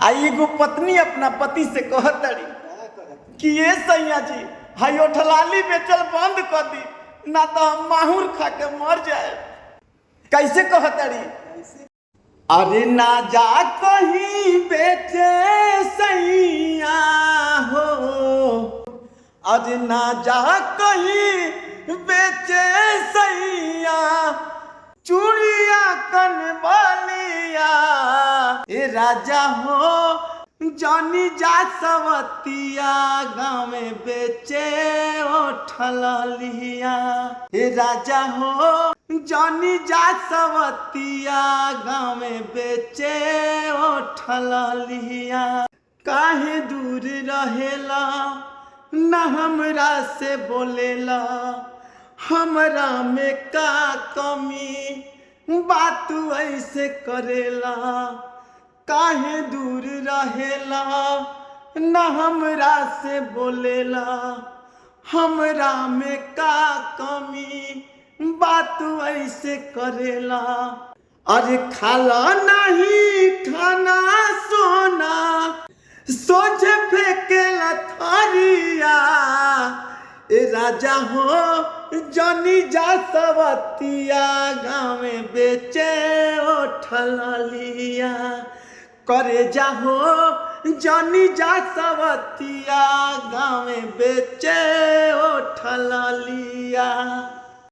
आई एगो पत्नी अपना पति से कहतड़ी कि ये सैया जी हाई ओठलाली बेचल बंद कर दी ना तो हम माहूर खा के मर जाए। कैसे कहतड़ी? अरे ना जा कहीं बेचे सैया हो, अरे ना जा कहीं बेचे सैया चूड़िया कन बालिया। ए राजा हो जानी जा सवतिया गाँव में बेचे ओठलिया। हे राजा हो जानी जा सवतिया गाँव में बेचे ओठलिया। काहे दूर रहेला न हमरा से बोलेला, हमरा में का कमी बात ऐसे करेला। काहे दूर रहेला न हमरा से बोलेला, हमरा में का कमी बात ऐसे करेला। अरे खाला नहीं खाना सोना सोच फेंकेला थारिया। ए राजा हो जानी जा सवतिया गाँव में बेचे ओठलिया। करे जाहो जानी जा सवतिया गाँव में बेचे ओठलिया।